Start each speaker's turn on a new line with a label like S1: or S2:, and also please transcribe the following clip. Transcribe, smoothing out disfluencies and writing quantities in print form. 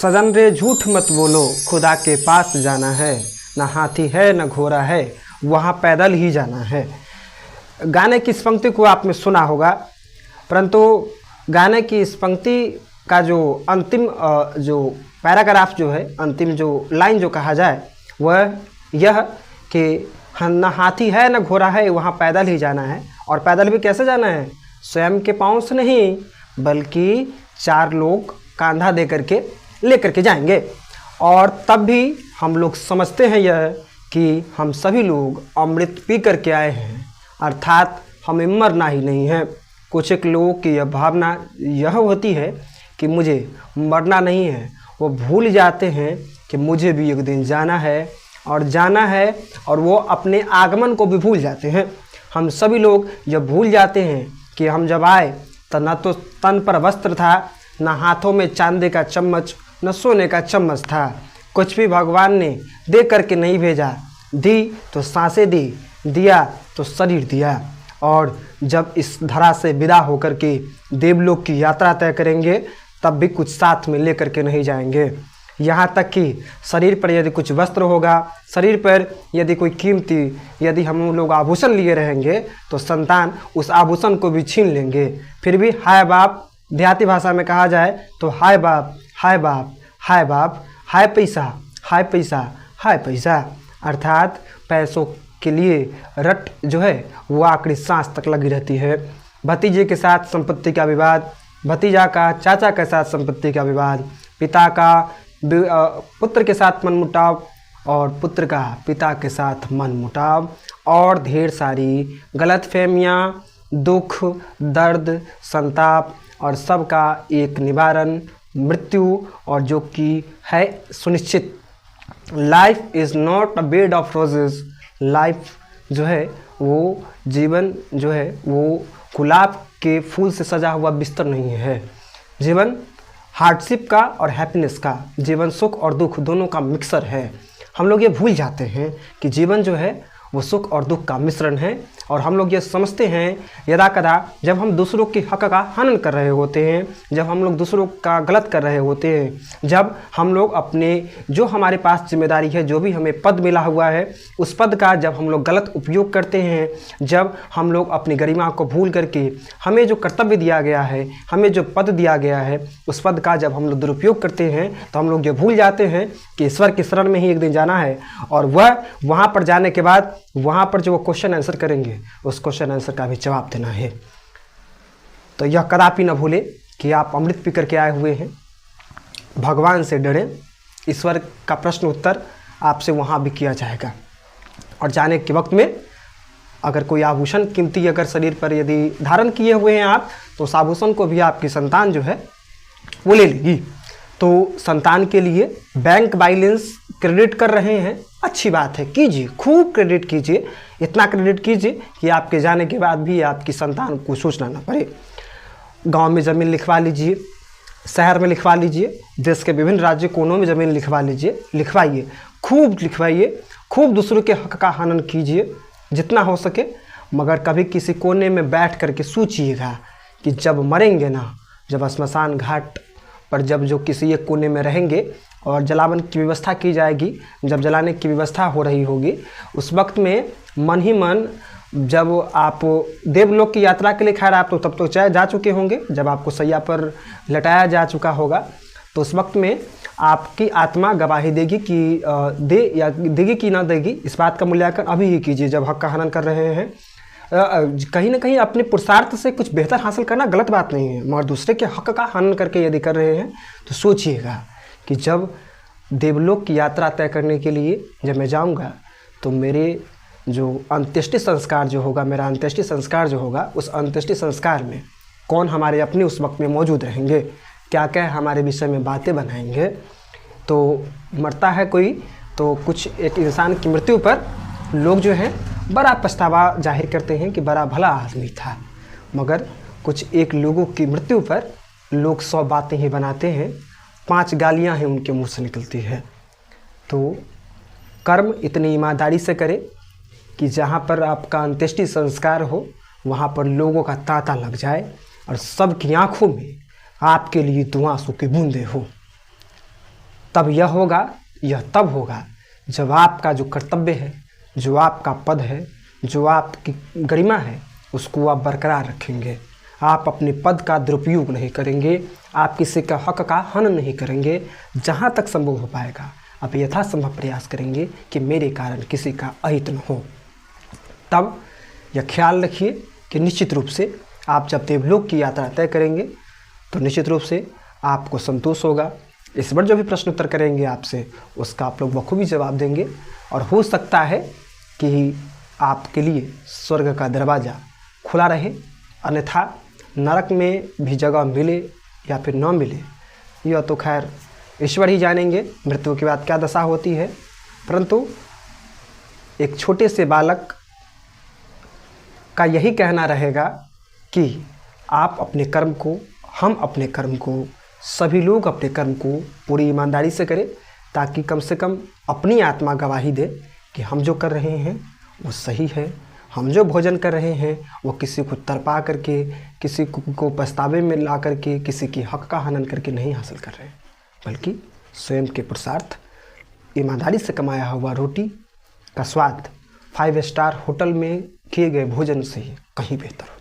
S1: सजन रे झूठ मत बोलो, खुदा के पास जाना है, ना हाथी है न घोड़ा है, वहाँ पैदल ही जाना है। गाने की इस पंक्ति को आपने सुना होगा, परंतु गाने की इस पंक्ति का जो अंतिम जो पैराग्राफ जो है, अंतिम जो लाइन जो कहा जाए वह यह कि न हाथी है न घोड़ा है, वहाँ पैदल ही जाना है। और पैदल भी कैसे जाना है? स्वयं के पाँव से नहीं, बल्कि 4 लोग कंधा दे करके लेकर के जाएंगे। और तब भी हम लोग समझते हैं यह कि हम सभी लोग अमृत पी करके आए हैं, अर्थात हमें मरना ही नहीं है। कुछ एक लोगों की यह भावना यह होती है कि मुझे मरना नहीं है, वो भूल जाते हैं कि मुझे भी एक दिन जाना है और वो अपने आगमन को भी भूल जाते हैं। हम सभी लोग यह भूल जाते हैं कि हम जब आए तो न तो तन पर वस्त्र था, न हाथों में चांदी का चम्मच, न सोने का चम्मच था। कुछ भी भगवान ने दे करके नहीं भेजा। दी तो सांसें दी, दिया तो शरीर दिया। और जब इस धरा से विदा होकर के देवलोक की यात्रा तय करेंगे, तब भी कुछ साथ में लेकर के नहीं जाएंगे। यहाँ तक कि शरीर पर यदि कुछ वस्त्र होगा, शरीर पर यदि कोई कीमती, यदि हम लोग आभूषण लिए रहेंगे, तो संतान उस आभूषण को भी छीन लेंगे। फिर भी हाय बाप, देहाती भाषा में कहा जाए तो हाय बाप, हाय बाप, हाय बाप, हाय पैसा, हाय पैसा, हाय पैसा। अर्थात पैसों के लिए रट जो है वो आखिरी सांस तक लगी रहती है। भतीजे के साथ संपत्ति का विवाद, भतीजा का चाचा के साथ संपत्ति का विवाद, पिता का पुत्र के साथ मनमुटाव और पुत्र का पिता के साथ मनमुटाव, और ढेर सारी गलतफहमियाँ, दुख, दर्द, संताप, और सबका एक निवारण मृत्यु, और जो कि है सुनिश्चित। Life is not a bed of roses. Life जो है वो, जीवन जो है वो गुलाब के फूल से सजा हुआ बिस्तर नहीं है। जीवन हार्डशिप का और हैप्पीनेस का, जीवन सुख और दुख दोनों का मिक्सर है। हम लोग ये भूल जाते हैं कि जीवन जो है वो सुख और दुख का मिश्रण है। और हम लोग ये समझते हैं यदा कदा जब हम दूसरों के हक का हनन कर रहे होते हैं, जब हम लोग दूसरों का गलत कर रहे होते हैं, जब हम लोग अपने जो हमारे पास जिम्मेदारी है, जो भी हमें पद मिला हुआ है, उस पद का जब हम लोग गलत उपयोग करते हैं, जब हम लोग अपनी गरिमा को भूल करके हमें जो कर्तव्य दिया गया है, हमें जो पद दिया गया है, उस पद का जब हम लोग दुरुपयोग करते हैं, तो हम लोग ये भूल जाते हैं कि ईश्वर की शरण में ही एक दिन जाना है। और वह वहाँ पर जाने के बाद वहाँ पर जो वो क्वेश्चन आंसर करेंगे, उस क्वेश्चन आंसर का भी जवाब देना है। तो यह कदापि न भूले कि आप अमृत पी करके आए हुए हैं। भगवान से डरें, ईश्वर का प्रश्न उत्तर आपसे वहाँ भी किया जाएगा। और जाने के वक्त में अगर कोई आभूषण कीमती अगर शरीर पर यदि धारण किए हुए हैं आप, तो उस आभूषण को भी आपकी संतान जो है वो ले लेगी। तो संतान के लिए बैंक बैलेंस क्रेडिट कर रहे हैं, अच्छी बात है, कीजिए, खूब क्रेडिट कीजिए। इतना क्रेडिट कीजिए कि आपके जाने के बाद भी आपकी संतान को सोचना ना पड़े। गांव में ज़मीन लिखवा लीजिए, शहर में लिखवा लीजिए, देश के विभिन्न राज्य कोनों में ज़मीन लिखवा लीजिए, लिखवाइए, खूब लिखवाइए, खूब दूसरों के हक का हनन कीजिए जितना हो सके। मगर कभी किसी कोने में बैठ करके सोचिएगा कि जब मरेंगे ना, जब श्मशान घाट पर जब जो किसी एक कोने में रहेंगे और जलावन की व्यवस्था की जाएगी, जब जलाने की व्यवस्था हो रही होगी, उस वक्त में मन ही मन जब आप देवलोक की यात्रा के लिए, खैर आप तो तब तो चाहे जा चुके होंगे, जब आपको सैया पर लटाया जा चुका होगा, तो उस वक्त में आपकी आत्मा गवाही देगी कि देगी कि ना देगी, इस बात का मूल्यांकन अभी ही कीजिए जब हक का हनन कर रहे हैं। कहीं ना कहीं अपने पुरुषार्थ से कुछ बेहतर हासिल करना गलत बात नहीं है, मगर दूसरे के हक का हनन करके यदि कर रहे हैं तो सोचिएगा कि जब देवलोक की यात्रा तय करने के लिए जब मैं जाऊंगा, तो मेरे जो अंत्येष्टि संस्कार जो होगा, मेरा अंत्येष्टि संस्कार जो होगा, उस अंत्येष्टि संस्कार में कौन हमारे अपने उस वक्त में मौजूद रहेंगे, क्या क्या हमारे विषय में बातें बनाएंगे। तो मरता है कोई, तो कुछ एक इंसान की मृत्यु पर लोग जो हैं बड़ा पछतावा जाहिर करते हैं कि बड़ा भला आदमी था, मगर कुछ एक लोगों की मृत्यु पर लोग 100 बातें ही बनाते हैं, 5 गालियां हैं उनके मुंह से निकलती है। तो कर्म इतनी ईमानदारी से करें कि जहाँ पर आपका अंत्येष्टि संस्कार हो, वहाँ पर लोगों का तांता लग जाए और सबकी आंखों में आपके लिए दुआंसू की बूंदें हो। तब यह तब होगा जब आपका जो कर्तव्य है, जो आपका पद है, जो आपकी गरिमा है, उसको आप बरकरार रखेंगे। आप अपने पद का दुरुपयोग नहीं करेंगे, आप किसी का हक का हनन नहीं करेंगे। जहाँ तक संभव हो पाएगा आप यथासंभव प्रयास करेंगे कि मेरे कारण किसी का अहित न हो। तब यह ख्याल रखिए कि निश्चित रूप से आप जब देवलोक की यात्रा तय करेंगे तो निश्चित रूप से आपको संतोष होगा। इस बार जो भी प्रश्न उत्तर करेंगे आपसे, उसका आप लोग बखूबी जवाब देंगे और हो सकता है कि आपके लिए स्वर्ग का दरवाज़ा खुला रहे, अन्यथा नरक में भी जगह मिले या फिर न मिले, यह तो खैर ईश्वर ही जानेंगे मृत्यु के बाद क्या दशा होती है। परंतु एक छोटे से बालक का यही कहना रहेगा कि आप अपने कर्म को, हम अपने कर्म को, सभी लोग अपने कर्म को पूरी ईमानदारी से करें, ताकि कम से कम अपनी आत्मा गवाही दे कि हम जो कर रहे हैं वो सही है। हम जो भोजन कर रहे हैं वो किसी को तरपा करके, किसी को पछतावे में ला करके, किसी की हक का हनन करके नहीं हासिल कर रहे हैं, बल्कि स्वयं के पुरुषार्थ, ईमानदारी से कमाया हुआ रोटी का स्वाद 5 स्टार होटल में किए गए भोजन से ही कहीं बेहतर